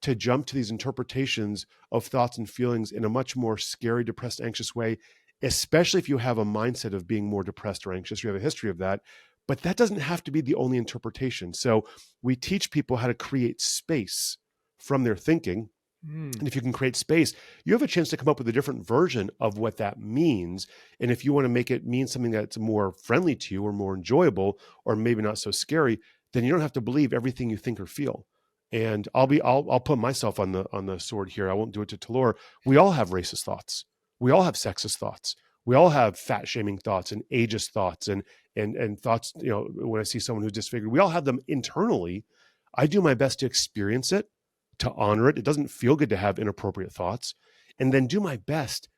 to jump to these interpretations of thoughts and feelings in a much more scary, depressed, anxious way, especially if you have a mindset of being more depressed or anxious, you have a history of that. But that doesn't have to be the only interpretation. So we teach people how to create space from their thinking. And if you can create space, you have a chance to come up with a different version of what that means. And if you want to make it mean something that's more friendly to you or more enjoyable, or maybe not so scary, then you don't have to believe everything you think or feel. And I'll put myself on the sword here. I won't do it to Talor. We all have racist thoughts. We all have sexist thoughts. We all have fat shaming thoughts and ageist thoughts and thoughts, when I see someone who's disfigured, we all have them internally. I do my best to experience it, to honor it. It doesn't feel good to have inappropriate thoughts, and then do my best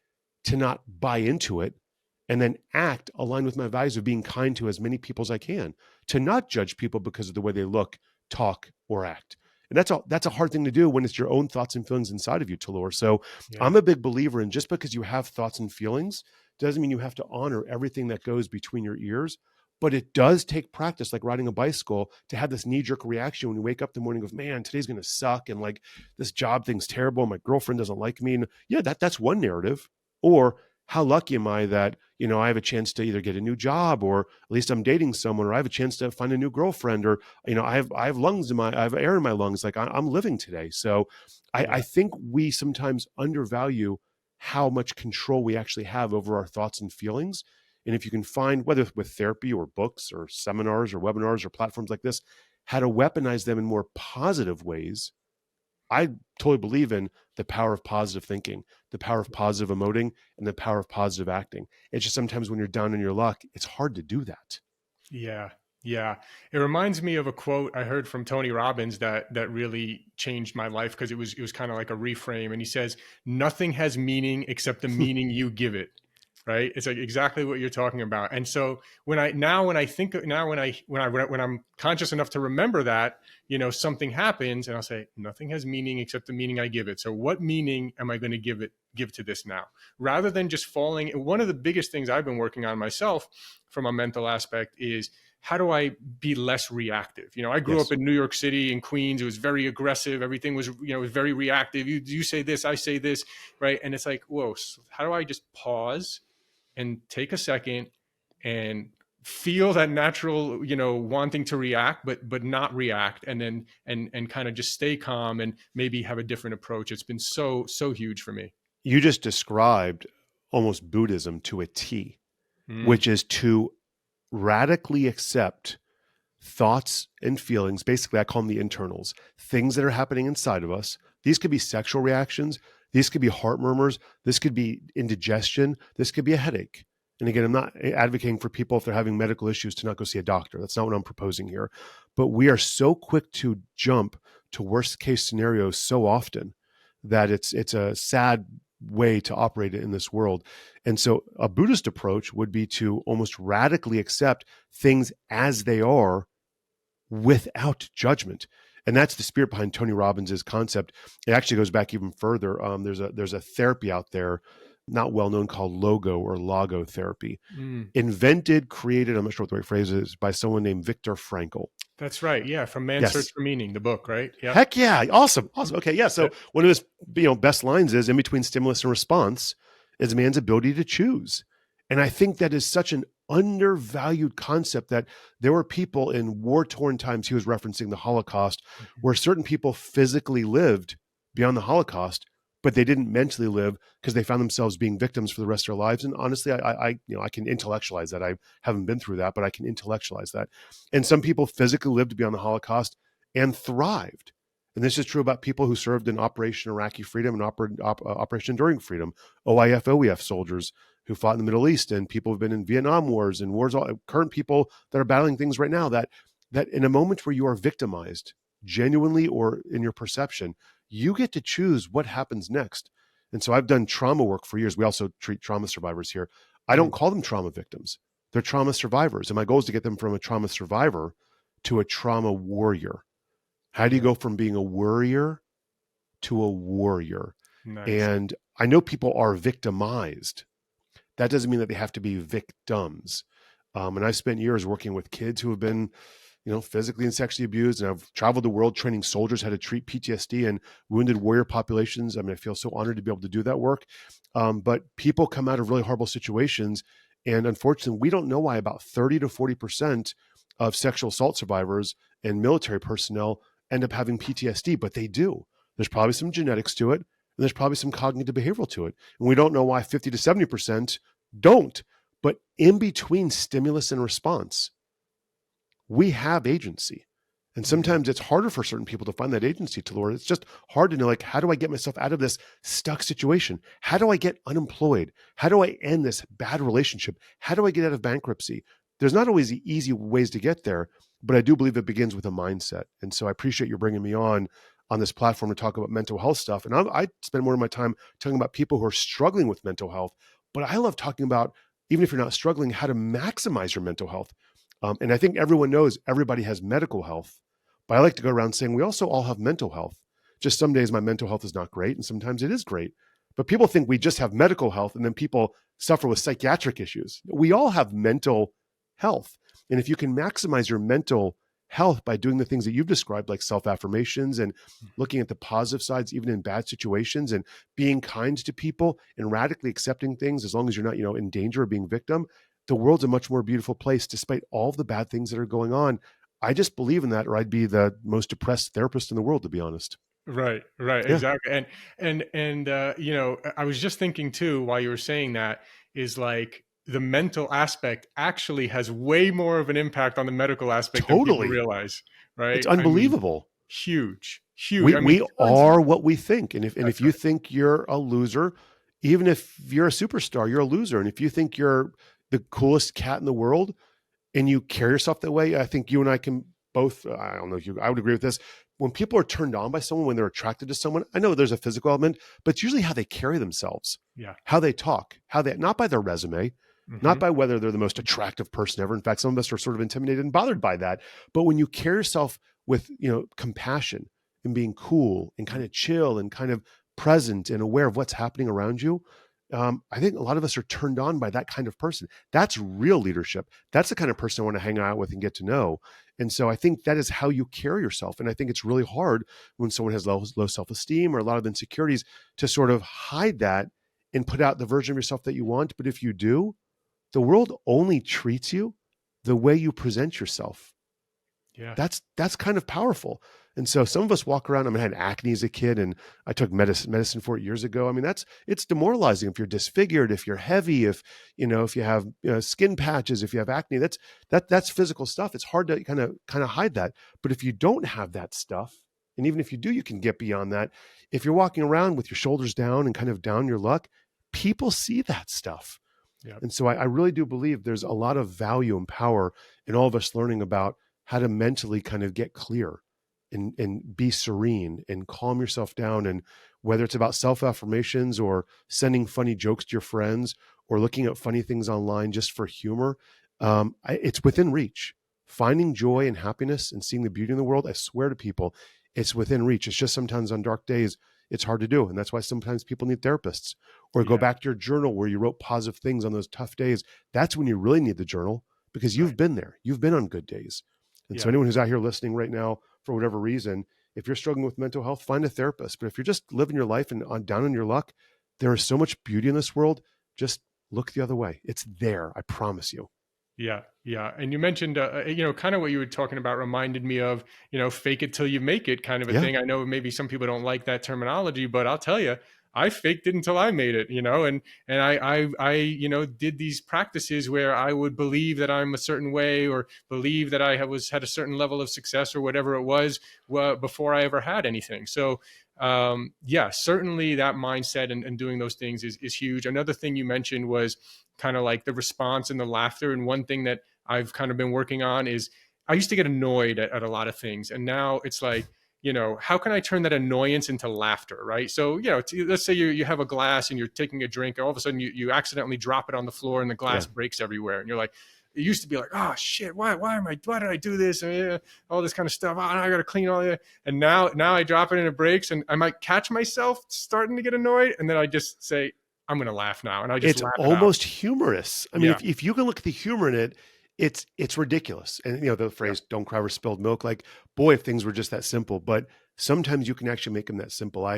to not buy into it and then act aligned with my values of being kind to as many people as I can, to not judge people because of the way they look, talk, or act. And that's a hard thing to do when it's your own thoughts and feelings inside of you, Talor. So Yeah. I'm a big believer in just because you have thoughts and feelings doesn't mean you have to honor everything that goes between your ears. But it does take practice, like riding a bicycle, to have this knee-jerk reaction when you wake up the morning of, man, today's going to suck, and like this job thing's terrible, my girlfriend doesn't like me. And yeah, that's one narrative. Or how lucky am I that, I have a chance to either get a new job, or at least I'm dating someone, or I have a chance to find a new girlfriend, or I have I have air in my lungs, like I'm living today. So I Yeah. think we sometimes undervalue how much control we actually have over our thoughts and feelings. And if you can find, whether with therapy or books or seminars or webinars or platforms like this, how to weaponize them in more positive ways, I totally believe in the power of positive thinking, the power of positive emoting, and the power of positive acting. It's just sometimes when you're down on your luck, it's hard to do that. Yeah. Yeah. It reminds me of a quote I heard from Tony Robbins that really changed my life, because it was kind of like a reframe. And he says, "Nothing has meaning except the meaning you give it." Right? It's like exactly what you're talking about. And so when I'm conscious enough to remember that, something happens, and I'll say, nothing has meaning except the meaning I give it. So what meaning am I going to give to this now? Rather than just falling. One of the biggest things I've been working on myself from a mental aspect is, how do I be less reactive? I grew up Yes. in New York City, in Queens. It was very aggressive. Everything was, was very reactive. You say this, I say this, right? And it's like, whoa, so how do I just pause and take a second and feel that natural, wanting to react, but not react, and then and kind of just stay calm and maybe have a different approach. It's been so huge for me. You just described almost Buddhism to a T, Mm, which is to radically accept thoughts and feelings. Basically, I call them the internals, things that are happening inside of us. These could be sexual reactions. These could be heart murmurs. This could be indigestion. This could be a headache. And again, I'm not advocating for people, if they're having medical issues, to not go see a doctor. That's not what I'm proposing here. But we are so quick to jump to worst case scenarios so often that it's a sad way to operate in this world. And so a Buddhist approach would be to almost radically accept things as they are without judgment. And that's the spirit behind Tony Robbins's concept. It actually goes back even further. There's a therapy out there, not well known, called logo therapy. mm. Invented, created, I'm not sure what the right phrase is, by someone named Viktor Frankl. That's right. Yeah, from Man's Search Yes. for Meaning, the book, right? Yeah. Heck yeah. Awesome. Okay. Yeah. So Yep. one of his best lines is, in between stimulus and response is man's ability to choose. And I think that is such an undervalued concept, that there were people in war-torn times, he was referencing the Holocaust, where certain people physically lived beyond the Holocaust, but they didn't mentally live because they found themselves being victims for the rest of their lives. And honestly, I can intellectualize that. I haven't been through that, but I can intellectualize that. And some people physically lived beyond the Holocaust and thrived. And this is true about people who served in Operation Iraqi Freedom and Operation Enduring Freedom, OIF, OEF soldiers who fought in the Middle East, and people who've been in Vietnam wars and wars, current people that are battling things right now, that in a moment where you are victimized, genuinely or in your perception, you get to choose what happens next. And so I've done trauma work for years. We also treat trauma survivors here. I don't call them trauma victims. They're trauma survivors. And my goal is to get them from a trauma survivor to a trauma warrior. How do you go from being a worrier to a warrior? Nice. And I know people are victimized. That doesn't mean that they have to be victims. And I've spent years working with kids who have been, physically and sexually abused. And I've traveled the world training soldiers how to treat PTSD and wounded warrior populations. I mean, I feel so honored to be able to do that work. But people come out of really horrible situations. And unfortunately, we don't know why about 30 to 40% of sexual assault survivors and military personnel end up having PTSD, but they do. There's probably some genetics to it, and there's probably some cognitive behavioral to it. And we don't know why 50 to 70% don't. But in between stimulus and response, we have agency. And sometimes it's harder for certain people to find that agency, Talor. It's just hard to know, like, how do I get myself out of this stuck situation? How do I get unemployed? How do I end this bad relationship? How do I get out of bankruptcy? There's not always easy ways to get there, but I do believe it begins with a mindset. And so I appreciate you bringing me on this platform to talk about mental health stuff. And I spend more of my time talking about people who are struggling with mental health, but I love talking about even if you're not struggling, how to maximize your mental health. And I think everyone knows everybody has medical health, but I like to go around saying we also all have mental health. Just some days my mental health is not great, and sometimes it is great. But people think we just have medical health, and then people suffer with psychiatric issues. We all have mental health. And if you can maximize your mental health by doing the things that you've described, like self-affirmations and looking at the positive sides, even in bad situations, and being kind to people and radically accepting things, as long as you're not, in danger of being victim, the world's a much more beautiful place despite all of the bad things that are going on. I just believe in that, or I'd be the most depressed therapist in the world, to be honest. Right, Yeah, exactly. And I was just thinking too, while you were saying that, is like the mental aspect actually has way more of an impact on the medical aspect than people totally. realize, It's right? I mean, unbelievable. huge. I mean, We tons of, are what we think. And if that's you right. think you're a loser, even if you're a superstar, you're a loser. And if you think you're the coolest cat in the world and you carry yourself that way, I think you and I can both, I don't know if you, I would agree with this. When people are turned on by someone, when they're attracted to someone, I know there's a physical element, but it's usually how they carry themselves, Yeah. how they talk, how they, not by their resume, not Hmm. by whether they're the most attractive person ever. In fact, some of us are sort of intimidated and bothered by that. But when you carry yourself with, compassion and being cool and kind of chill and kind of present and aware of what's happening around you, I think a lot of us are turned on by that kind of person. That's real leadership. That's the kind of person I want to hang out with and get to know. And so I think that is how you carry yourself. And I think it's really hard when someone has low self-esteem or a lot of insecurities to sort of hide that and put out the version of yourself that you want. But if you do, the world only treats you the way you present yourself. Yeah. That's kind of powerful. And so some of us walk around. I mean, I had acne as a kid, and I took medicine for it years ago. I mean, it's demoralizing if you're disfigured, if you're heavy, if you have skin patches, if you have acne. That's physical stuff. It's hard to kind of hide that. But if you don't have that stuff, and even if you do, you can get beyond that. If you're walking around with your shoulders down and kind of down your luck, people see that stuff. Yeah. And so I really do believe there's a lot of value and power in all of us learning about how to mentally kind of get clear and be serene and calm yourself down. And whether it's about self-affirmations or sending funny jokes to your friends or looking at funny things online just for humor, it's within reach. Finding joy and happiness and seeing the beauty in the world, I swear to people, it's within reach. It's just sometimes on dark days, it's hard to do. And that's why sometimes people need therapists. Or go Yeah. back to your journal where you wrote positive things on those tough days. That's when you really need the journal, because you've Right. been there. You've been on good days. And so Yeah. anyone who's out here listening right now, for whatever reason, if you're struggling with mental health, find a therapist. But if you're just living your life and down on your luck, there is so much beauty in this world. Just look the other way. It's there. I promise you. Yeah. And you mentioned, kind of what you were talking about reminded me of, fake it till you make it kind of a Yeah. thing. I know maybe some people don't like that terminology, but I'll tell you, I faked it until I made it, and I did these practices where I would believe that I'm a certain way or believe that I had a certain level of success or whatever it was before I ever had anything. So, yeah, certainly that mindset and doing those things is huge. Another thing you mentioned was kind of like the response and the laughter. And one thing that I've kind of been working on is I used to get annoyed at a lot of things. And now it's like, how can I turn that annoyance into laughter, right? So, let's say you have a glass and you're taking a drink, and all of a sudden you accidentally drop it on the floor and the glass Yeah. breaks everywhere. And you're like, it used to be like, oh shit, why did I do this? All this kind of stuff. Oh, I got to clean all that. And now I drop it and it breaks, and I might catch myself starting to get annoyed. And then I just say, I'm going to laugh now. And I just It's laugh it out. almost humorous. I mean, Yeah. if you can look at the humor in it, it's ridiculous. And the Yeah. phrase "don't cry over spilled milk," like, boy, if things were just that simple. But sometimes you can actually make them that simple.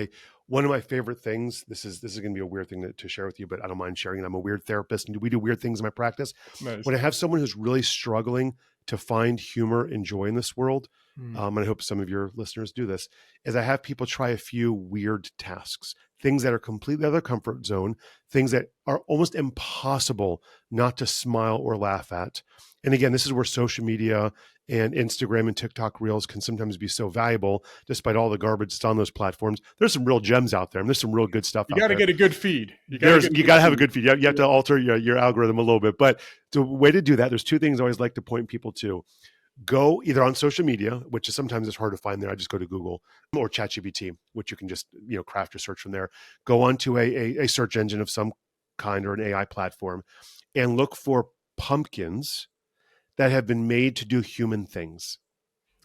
One of my favorite things. This is going to be a weird thing to share with you, but I don't mind sharing. I'm a weird therapist, and we do weird things in my practice. Nice. When I have someone who's really struggling to find humor and joy in this world, Mm. and I hope some of your listeners do this, is I have people try a few weird tasks, things that are completely out of their comfort zone, things that are almost impossible not to smile or laugh at. And again, this is where social media and Instagram and TikTok reels can sometimes be so valuable, despite all the garbage that's on those platforms. There's some real gems out there, and there's some real good stuff You out got to there. get a good feed. You got You got to have a good feed. You have to Yeah. alter your algorithm a little bit. But the way to do that, there's two things I always like to point people to. Go either on social media, which is sometimes it's hard to find there. I just go to Google or ChatGPT, which you can just craft your search from there. Go onto a search engine of some kind or an AI platform and look for pumpkins that have been made to do human things.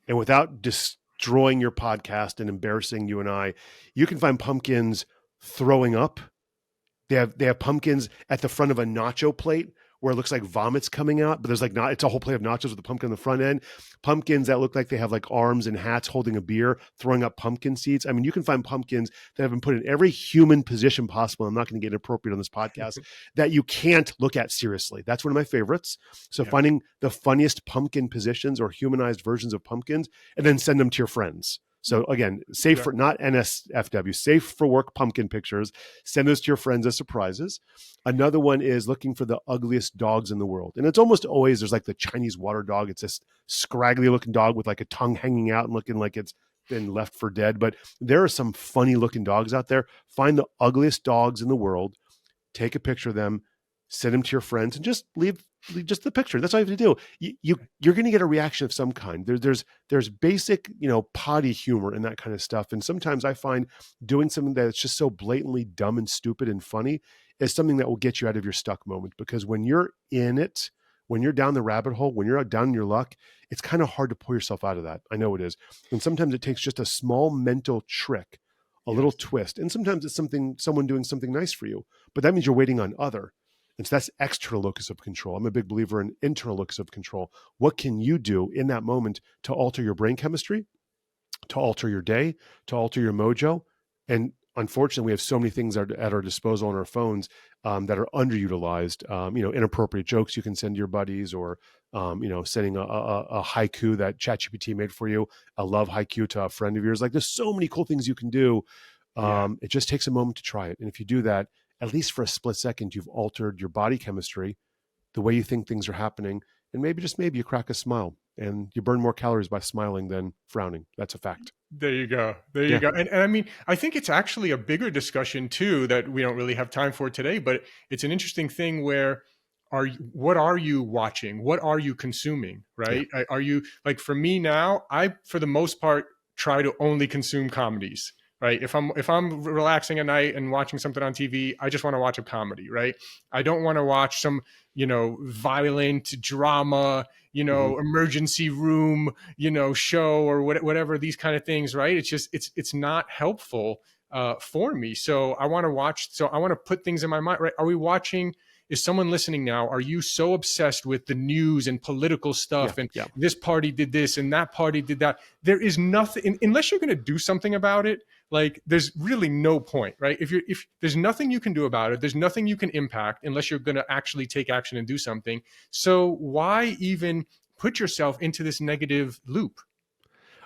And without destroying your podcast and embarrassing you and I, you can find pumpkins throwing up. They have pumpkins at the front of a nacho plate where it looks like vomit's coming out, but there's like not, it's a whole plate of nachos with the pumpkin on the front end. Pumpkins that look like they have like arms and hats holding a beer, throwing up pumpkin seeds. I mean, you can find pumpkins that have been put in every human position possible. I'm not going to get inappropriate on this podcast that you can't look at seriously. That's one of my favorites. So finding the funniest pumpkin positions or humanized versions of pumpkins and then send them to your friends. So again, safe for not NSFW, safe for work pumpkin pictures. Send those to your friends as surprises. Another one is looking for the ugliest dogs in the world. And it's almost always, there's like the Chinese water dog. It's this scraggly looking dog with like a tongue hanging out and looking like it's been left for dead. But there are some funny looking dogs out there. Find the ugliest dogs in the world, take a picture of them, send them to your friends, and just leave just the picture. That's all you have to do. You're going to get a reaction of some kind. There's basic, potty humor and that kind of stuff. And sometimes I find doing something that's just so blatantly dumb and stupid and funny is something that will get you out of your stuck moment. Because when you're in it, when you're down the rabbit hole, when you're down in your luck, it's kind of hard to pull yourself out of that. I know it is. And sometimes it takes just a small mental trick, a little twist. And sometimes it's someone doing something nice for you, but that means you're waiting on other. And so that's external locus of control. I'm a big believer in internal locus of control. What can you do in that moment to alter your brain chemistry, to alter your day, to alter your mojo? And unfortunately, we have so many things at our disposal on our phones that are underutilized. Inappropriate jokes you can send to your buddies, or sending a haiku that ChatGPT made for you, a love haiku to a friend of yours. Like, there's so many cool things you can do. It just takes a moment to try it. And if you do that, at least for a split second, you've altered your body chemistry, the way you think things are happening, and maybe you crack a smile, and you burn more calories by smiling than frowning. That's a fact. There you go. You go. And I mean, I think it's actually a bigger discussion too that we don't really have time for today, but it's an interesting thing where what are you watching? What are you consuming? Right? Yeah. Are you, like, for me now, I, for the most part, try to only consume comedies. Right. If I'm relaxing at night and watching something on TV, I just want to watch a comedy. Right. I don't want to watch some, violent drama, emergency room, show or whatever, these kind of things. Right. It's just, it's not helpful for me. So I want to put things in my mind. Right. Are we watching? Is someone listening now? Are you so obsessed with the news and political stuff this party did this and that party did that? There is nothing, unless you're going to do something about it. Like, there's really no point, right? If there's nothing you can do about it, there's nothing you can impact unless you're going to actually take action and do something. So why even put yourself into this negative loop?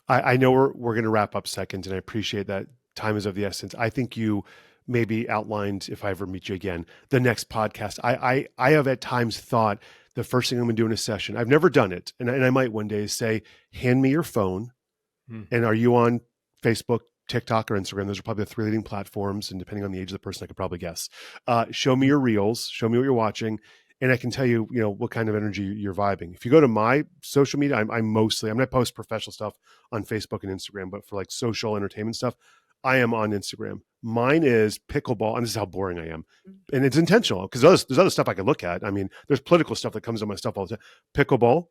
I know we're going to wrap up seconds, and I appreciate that time is of the essence. I think you maybe outlined, if I ever meet you again, the next podcast. I have at times thought the first thing I'm going to do in a session, I've never done it, and I might one day, say, hand me your phone, and are you on Facebook, TikTok, or Instagram? Those are probably the 3 leading platforms, and depending on the age of the person, I could probably guess. Show me your reels, show me what you're watching, and I can tell you, what kind of energy you're vibing. If you go to my social media, I'm going to post professional stuff on Facebook and Instagram, but for like social entertainment stuff, I am on Instagram. Mine is pickleball, and this is how boring I am. And it's intentional, because there's other stuff I could look at. I mean, there's political stuff that comes on my stuff all the time. Pickleball,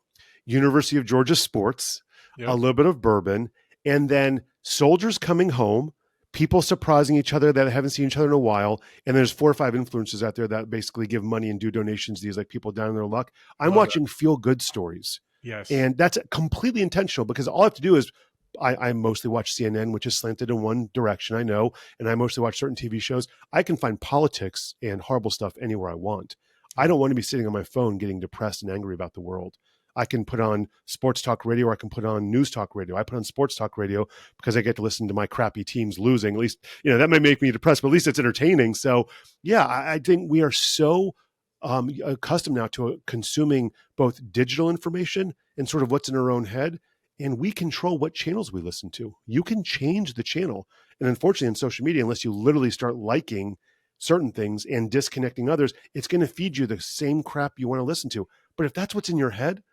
University of Georgia sports, a little bit of bourbon, and then soldiers coming home, people surprising each other that haven't seen each other in a while. And there's 4 or 5 influencers out there that basically give money and do donations to these, like, people down in their luck. I'm watching feel-good stories. Yes. And that's completely intentional, because all I have to do is, I mostly watch CNN, which is slanted in one direction, I know, and I mostly watch certain TV shows. I can find politics and horrible stuff anywhere I want. I don't want to be sitting on my phone getting depressed and angry about the world. I can put on sports talk radio, or I can put on news talk radio. I put on sports talk radio because I get to listen to my crappy teams losing. At least, that might make me depressed, but at least it's entertaining. So yeah, I think we are so accustomed now to consuming both digital information and sort of what's in our own head. And we control what channels we listen to. You can change the channel. And unfortunately, in social media, unless you literally start liking certain things and disconnecting others, it's going to feed you the same crap you want to listen to. But if that's what's in your head,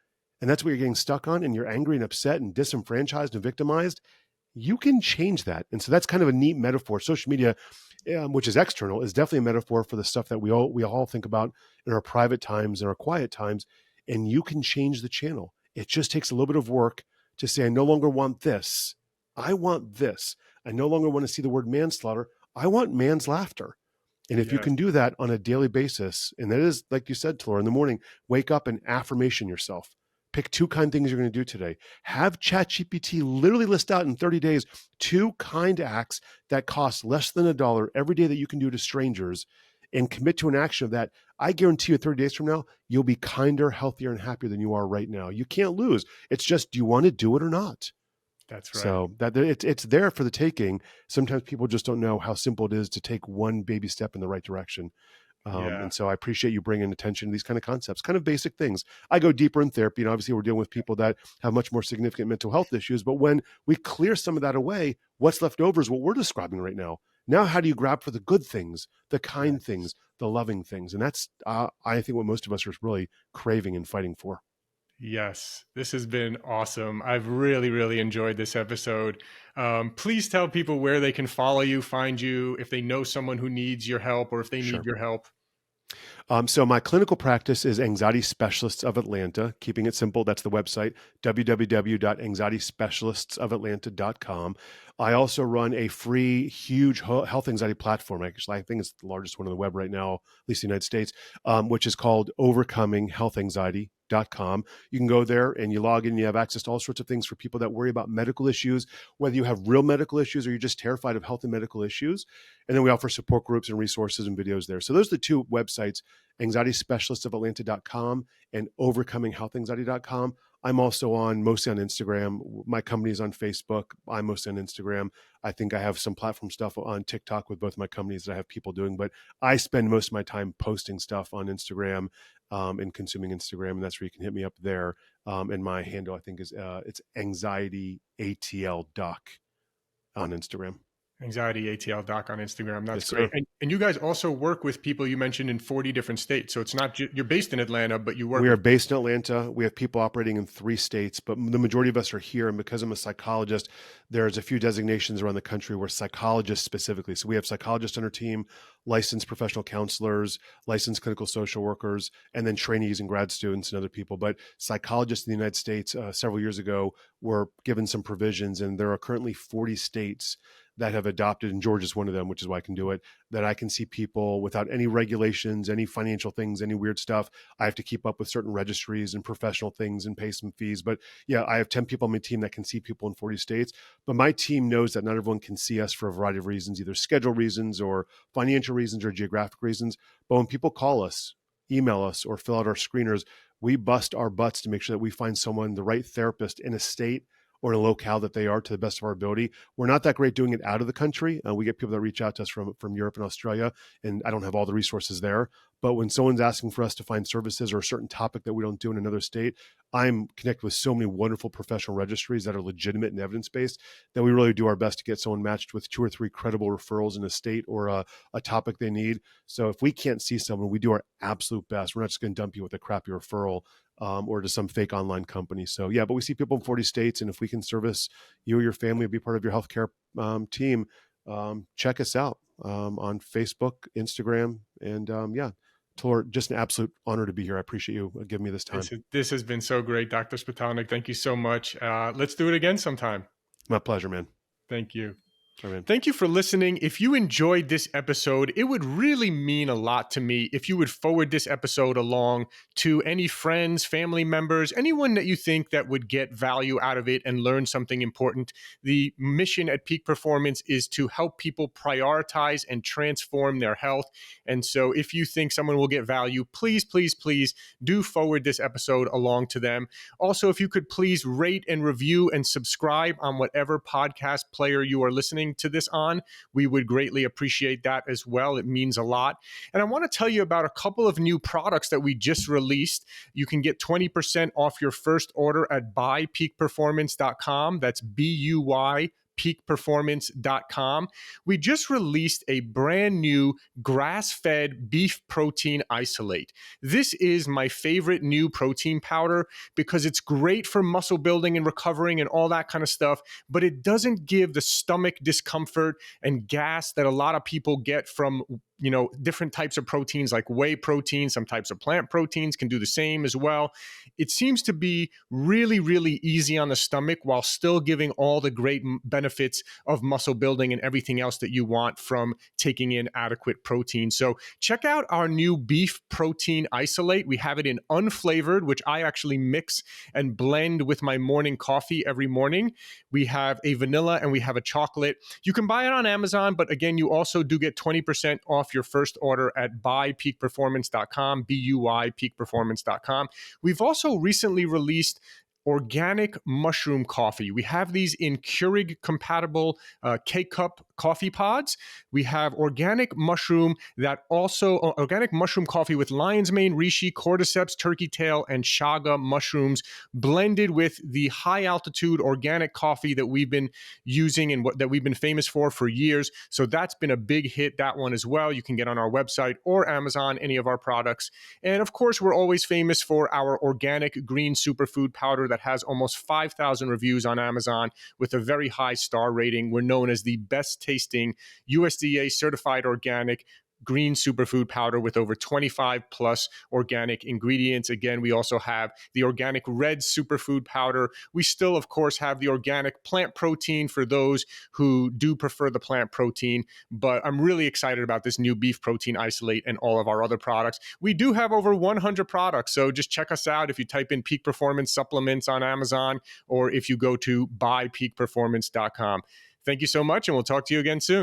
and that's what you're getting stuck on, and you're angry and upset and disenfranchised and victimized, you can change that. And so that's kind of a neat metaphor. Social media which is external, is definitely a metaphor for the stuff that we all think about in our private times and our quiet times. And you can change the channel. It just takes a little bit of work to say, I no longer want this. I want this. I no longer want to see the word manslaughter. I want man's laughter. And if you Yes, can do that on a daily basis, and that is, like you said, Laura, in the morning, wake up and affirmation yourself. Pick 2 kind things you're going to do today. Have ChatGPT literally list out in 30 days 2 kind acts that cost less than $1 every day that you can do to strangers, and commit to an action of that. I guarantee you 30 days from now, you'll be kinder, healthier, and happier than you are right now. You can't lose. It's just, do you want to do it or not? that's right. So that it's there for the taking. Sometimes people just don't know how simple it is to take one baby step in the right direction. Yeah. And so I appreciate you bringing attention to these kind of concepts, kind of basic things. I go deeper in therapy, and obviously we're dealing with people that have much more significant mental health issues. But when we clear some of that away, what's left over is what we're describing right now. Now, how do you grab for the good things, the kind Yes. things, the loving things? And that's, I think, what most of us are really craving and fighting for. Yes, this has been awesome. I've really, really enjoyed this episode. Please tell people where they can follow you, find you, if they know someone who needs your help or if they need Sure. your help. So my clinical practice is Anxiety Specialists of Atlanta. Keeping it simple, that's the website, www.anxietyspecialistsofatlanta.com. I also run a free, huge health anxiety platform. Actually, I think it's the largest one on the web right now, at least in the United States, which is called overcominghealthanxiety.com. You can go there and you log in. You have access to all sorts of things for people that worry about medical issues, whether you have real medical issues or you're just terrified of health and medical issues. And then we offer support groups and resources and videos there. So those are the 2 websites, anxietyspecialistsofatlanta.com and overcominghealthanxiety.com. I'm also mostly on Instagram. My company is on Facebook. I'm mostly on Instagram. I think I have some platform stuff on TikTok with both my companies that I have people doing, but I spend most of my time posting stuff on Instagram and consuming Instagram. And that's where you can hit me up there. And my handle, I think, is it's anxiety ATL doc on Instagram. Anxiety ATL Doc on Instagram. That's Yes, great. sir. And you guys also work with people you mentioned in 40 different states. So it's not you're based in Atlanta, but you work We are with. based in Atlanta. We have people operating in 3 states, but the majority of us are here. And because I'm a psychologist, there's a few designations around the country where psychologists specifically. So we have psychologists on our team, licensed professional counselors, licensed clinical social workers, and then trainees and grad students and other people. But psychologists in the United States several years ago were given some provisions, and there are currently 40 states that have adopted, and Georgia's one of them, which is why I can do it, that I can see people without any regulations, any financial things, any weird stuff. I have to keep up with certain registries and professional things and pay some fees. But yeah, I have 10 people on my team that can see people in 40 states. But my team knows that not everyone can see us for a variety of reasons, either schedule reasons or financial reasons or geographic reasons. But when people call us, email us, or fill out our screeners, we bust our butts to make sure that we find someone, the right therapist in a state or in a locale that they are to the best of our ability. We're not that great doing it out of the country. We get people that reach out to us from Europe and Australia, and I don't have all the resources there. But when someone's asking for us to find services or a certain topic that we don't do in another state, I'm connected with so many wonderful professional registries that are legitimate and evidence-based that we really do our best to get someone matched with 2 or 3 credible referrals in a state or a topic they need. So if we can't see someone, we do our absolute best. We're not just going to dump you with a crappy referral or to some fake online company. So yeah, but we see people in 40 states, and if we can service you or your family or be part of your healthcare team, check us out on Facebook, Instagram, and yeah. Tor, just an absolute honor to be here. I appreciate you giving me this time. This has been so great, Dr. Spitalnik. Thank you so much. Let's do it again sometime. My pleasure, man. Thank you. All right, man. Thank you for listening. If you enjoyed this episode, it would really mean a lot to me if you would forward this episode along to any friends, family members, anyone that you think that would get value out of it and learn something important. The mission at Peak Performance is to help people prioritize and transform their health. And so if you think someone will get value, please, please, please do forward this episode along to them. Also, if you could please rate and review and subscribe on whatever podcast player you are listening to this on, we would greatly appreciate that as well. It means a lot. And I want to tell you about a couple of new products that we just released. You can get 20% off your first order at buypeakperformance.com. That's BUY peakperformance.com. We just released a brand new grass-fed beef protein isolate. This is my favorite new protein powder because it's great for muscle building and recovering and all that kind of stuff, but it doesn't give the stomach discomfort and gas that a lot of people get from different types of proteins like whey protein. Some types of plant proteins can do the same as well. It seems to be really, really easy on the stomach while still giving all the great benefits of muscle building and everything else that you want from taking in adequate protein. So check out our new beef protein isolate. We have it in unflavored, which I actually mix and blend with my morning coffee every morning. We have a vanilla and we have a chocolate. You can buy it on Amazon, but again, you also do get 20% off your first order at buypeakperformance.com, B-U-Y, peakperformance.com. We've also recently released organic mushroom coffee. We have these in Keurig compatible K-cup coffee pods. We have organic mushroom coffee with lion's mane, reishi, cordyceps, turkey tail, and chaga mushrooms blended with the high altitude organic coffee that we've been using and that we've been famous for years. So that's been a big hit, that one as well. You can get on our website or Amazon, any of our products. And of course, we're always famous for our organic green superfood powder that has almost 5,000 reviews on Amazon with a very high star rating. We're known as the best tasting USDA certified organic green superfood powder with over 25 plus organic ingredients. Again, we also have the organic red superfood powder. We still, of course, have the organic plant protein for those who do prefer the plant protein, but I'm really excited about this new beef protein isolate and all of our other products. We do have over 100 products, so just check us out if you type in Peak Performance Supplements on Amazon or if you go to buypeakperformance.com. Thank you so much, and we'll talk to you again soon.